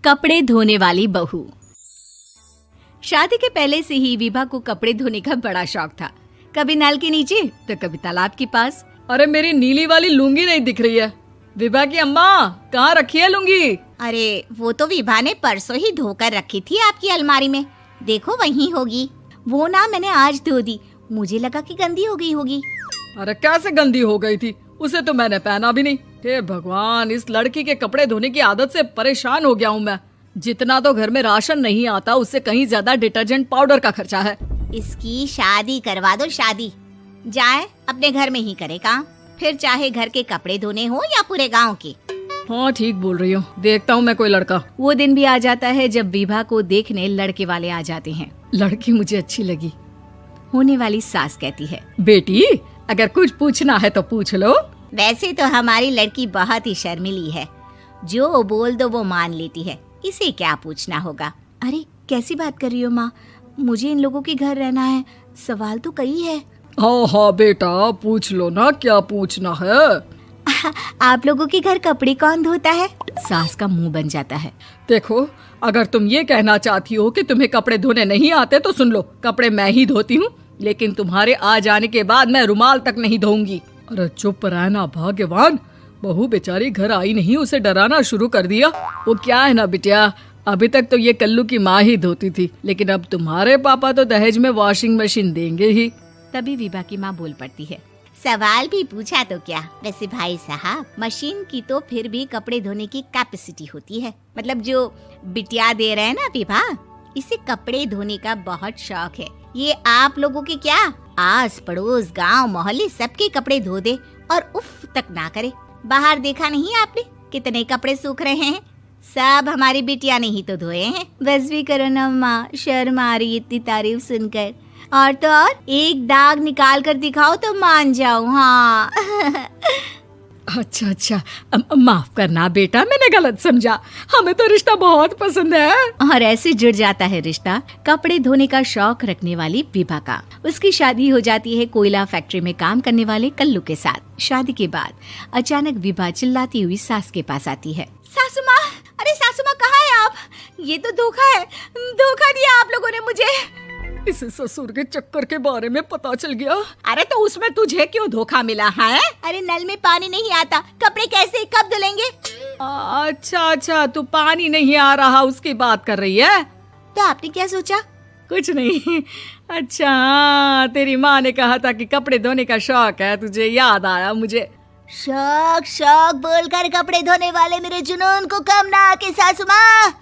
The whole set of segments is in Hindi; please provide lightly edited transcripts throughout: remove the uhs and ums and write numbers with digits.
कपड़े धोने वाली बहू। शादी के पहले से ही विभा को कपड़े धोने का बड़ा शौक था। कभी नल के नीचे तो कभी तालाब के पास। अरे मेरी नीली वाली लुंगी नहीं दिख रही है। विभा की अम्मा, कहाँ रखी है लुंगी? अरे वो तो विभा ने परसों ही धोकर रखी थी आपकी अलमारी में, देखो वहीं होगी। वो ना मैंने आज धो दी, मुझे लगा कि गंदी हो गई होगी। अरे कैसे गंदी हो गई थी? उसे तो मैंने पहना भी नहीं। हे भगवान, इस लड़की के कपड़े धोने की आदत से परेशान हो गया हूँ मैं। जितना तो घर में राशन नहीं आता, उससे कहीं ज्यादा डिटर्जेंट पाउडर का खर्चा है। इसकी शादी करवा दो, शादी जाए अपने घर में ही करे काम, फिर चाहे घर के कपड़े धोने हो या पूरे गांव के। हाँ ठीक बोल रही हूँ, देखता हूँ मैं कोई लड़का। वो दिन भी आ जाता है जब विभा को देखने लड़के वाले आ जाते हैं। लड़की मुझे अच्छी लगी। होने वाली सास कहती है, बेटी अगर कुछ पूछना है तो पूछ लो। वैसे तो हमारी लड़की बहुत ही शर्मीली है, जो बोल दो वो मान लेती है, इसे क्या पूछना होगा। अरे कैसी बात कर रही हो माँ, मुझे इन लोगों के घर रहना है, सवाल तो कई है। हाँ हाँ बेटा, पूछ लो ना, क्या पूछना है। आप लोगों के घर कपड़े कौन धोता है? सास का मुंह बन जाता है। देखो, अगर तुम ये कहना चाहती हो कि तुम्हें कपड़े धोने नहीं आते तो सुन लो, कपड़े मैं ही धोती हूँ, लेकिन तुम्हारे आ जाने के बाद मैं रुमाल तक नहीं धोऊंगी। अरे चुप रहना भाग्यवान, बहू बेचारी घर आई नहीं, उसे डराना शुरू कर दिया। वो क्या है ना बिटिया, अभी तक तो ये कल्लू की माँ ही धोती थी, लेकिन अब तुम्हारे पापा तो दहेज में वॉशिंग मशीन देंगे ही। तभी विभा की माँ बोल पड़ती है, सवाल भी पूछा तो क्या। वैसे भाई साहब, मशीन की तो फिर भी कपड़े धोने की कैपेसिटी होती है। मतलब जो बिटिया दे रहे हैं ना विभा, इसे कपड़े धोने का बहुत शौक है। ये आप लोगों के क्या, आस पड़ोस गांव मोहल्ले सबके कपड़े धो दे और उफ तक ना करे। बाहर देखा नहीं आपने कितने कपड़े सूख रहे हैं? सब हमारी बिटिया ने ही तो धोए हैं। बस भी करो ना माँ, शर्म आ रही इतनी तारीफ सुनकर। और तो और एक दाग निकाल कर दिखाओ तो मान जाऊं। हाँ अच्छा, माफ करना बेटा, मैंने गलत समझा। हमें तो रिश्ता बहुत पसंद है। और ऐसे जुड़ जाता है रिश्ता कपड़े धोने का शौक रखने वाली विभा का। उसकी शादी हो जाती है कोयला फैक्ट्री में काम करने वाले कल्लू के साथ। शादी के बाद अचानक विभा चिल्लाती हुई सास के पास आती है। सासू माँ, अरे सासू माँ कहाँ है आप? ये तो धोखा है, धोखा दिया आप लोगों ने मुझे। इसे ससुर के चक्कर के बारे में पता चल गया। अरे तो उसमें तुझे क्यों धोखा मिला है? अरे नल में पानी नहीं आता, कपड़े कैसे कब धुलेंगे? अच्छा, तू पानी नहीं आ रहा उसकी बात कर रही है। तो आपने क्या सोचा? कुछ नहीं। अच्छा, तेरी माँ ने कहा था कि कपड़े धोने का शौक है तुझे, याद आया मुझे। शौक बोलकर कपड़े धोने वाले मेरे जुनून को कम ना आके सासू माँ,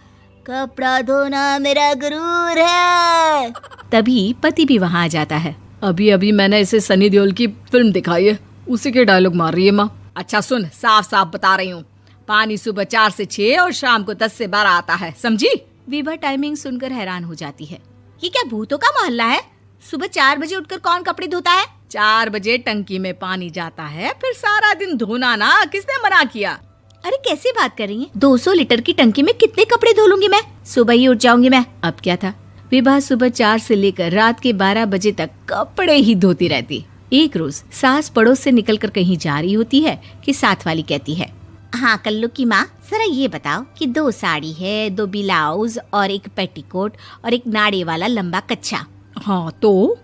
कपड़ा धोना मेरा गुरूर है। तभी पति भी वहाँ आ जाता है। अभी मैंने इसे सनी देओल की फिल्म दिखाई है, उसी के डायलॉग मार रही है माँ। अच्छा सुन, साफ साफ बता रही हूँ, पानी सुबह 4 से 6 और शाम को 10 से 12 आता है, समझी? विभा टाइमिंग सुनकर हैरान हो जाती है। ये क्या भूतों का मोहल्ला है? सुबह 4 बजे उठकर कौन कपड़े धोता है? 4 बजे टंकी में पानी जाता है, फिर सारा दिन धोना ना, किसने मना किया? अरे कैसी बात कर रही हैं? 200 लीटर की टंकी में कितने कपड़े धो लूंगी मैं? सुबह ही उठ जाऊंगी मैं। अब क्या था, विभा सुबह 4 से लेकर रात के 12 बजे तक कपड़े ही धोती रहती। एक रोज सास पड़ोस से निकलकर कहीं जा रही होती है कि साथ वाली कहती है, हाँ कल्लू की माँ, जरा ये बताओ कि 2 साड़ी है, 2 ब्लाउज और एक पेटीकोट और एक नाड़े वाला लंबा कच्छा। हाँ तो?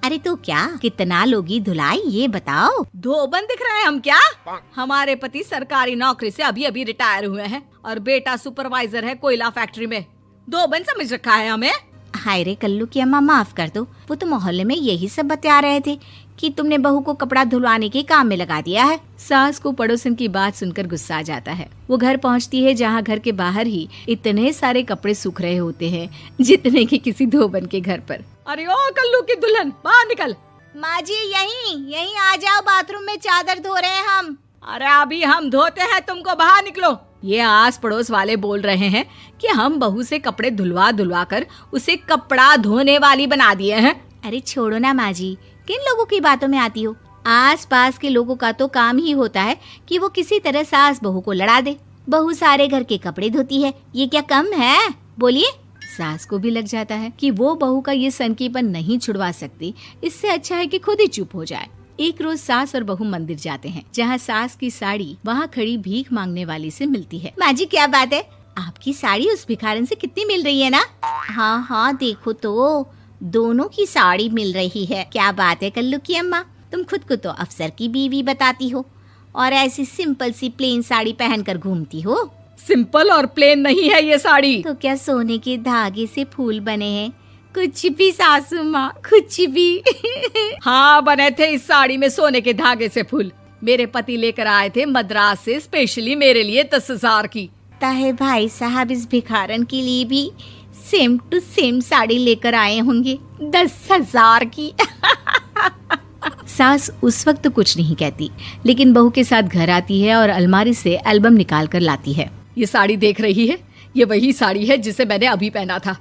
अरे तो क्या, कितना लोगी धुलाई ये बताओ। धोबन दिख रहे हैं हम क्या? हमारे पति सरकारी नौकरी से अभी रिटायर हुए हैं और बेटा सुपरवाइजर है कोयला फैक्ट्री में। धोबन समझ रखा है हमें? हाय रे कल्लू की अम्मा, माफ कर दो, वो तो मोहल्ले में यही सब बता रहे थे कि तुमने बहू को कपड़ा धुलवाने के काम में लगा दिया है। सास को पड़ोसन की बात सुनकर गुस्सा आ जाता है। वो घर पहुंचती है जहां घर के बाहर ही इतने सारे कपड़े सूख रहे होते हैं जितने कि किसी धोबन के घर पर। अरे ओ कल्लू की दुल्हन, बाहर निकल। माँ जी यहीं आ जाओ, बाथरूम में चादर धो रहे हैं हम। अरे अभी हम धोते हैं, तुमको बाहर निकलो। ये आस पड़ोस वाले बोल रहे हैं कि हम बहू से कपड़े धुलवा कर उसे कपड़ा धोने वाली बना दिए हैं। अरे छोड़ो ना माँ जी, किन लोगों की बातों में आती हो? आस पास के लोगों का तो काम ही होता है कि वो किसी तरह सास बहू को लड़ा दे। बहू सारे घर के कपड़े धोती है, ये क्या कम है? बोलिए। सास को भी लग जाता है कि वो बहू का ये सनकीपन नहीं छुड़वा सकती, इससे अच्छा है कि खुद ही चुप हो जाए। एक रोज सास और बहू मंदिर जाते हैं, जहाँ सास की साड़ी वहाँ खड़ी भीख मांगने वाली से मिलती है। माँ जी क्या बात है, आपकी साड़ी उस भिखारन से कितनी मिल रही है ना? हाँ हाँ देखो तो, दोनों की साड़ी मिल रही है। क्या बात है कल्लू की अम्मा, तुम खुद को तो अफसर की बीवी बताती हो और ऐसी सिंपल सी प्लेन साड़ी पहनकर घूमती हो। सिंपल और प्लेन नहीं है ये साड़ी। तो क्या सोने के धागे से फूल बने हैं? कुछ भी सासू माँ, कुछ भी। हाँ बने थे इस साड़ी में सोने के धागे से फूल। मेरे पति लेकर आए थे मद्रास से स्पेशली मेरे लिए 10,000 की। ताहे भाई साहब इस भिखारन के लिए भी सेम टू सेम साड़ी लेकर आए होंगे 10,000 की। सास उस वक्त तो कुछ नहीं कहती, लेकिन बहू के साथ घर आती है और अलमारी से एल्बम निकाल कर लाती है। ये साड़ी देख रही है, ये वही साड़ी है जिसे मैंने अभी पहना था।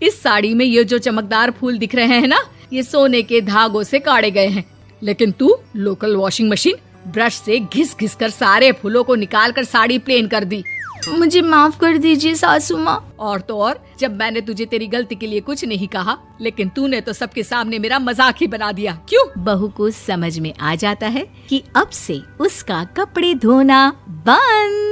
इस साड़ी में ये जो चमकदार फूल दिख रहे हैं ना, ये सोने के धागों से काढ़े गए हैं। लेकिन तू लोकल वॉशिंग मशीन ब्रश से घिस घिस कर सारे फूलों को निकाल कर साड़ी प्लेन कर दी। मुझे माफ कर दीजिए सासू माँ। और तो और, जब मैंने तुझे तेरी गलती के लिए कुछ नहीं कहा, लेकिन तूने तो सबके सामने मेरा मजाक ही बना दिया। क्यों? बहू को समझ में आ जाता है कि अब से उसका कपड़े धोना बंद।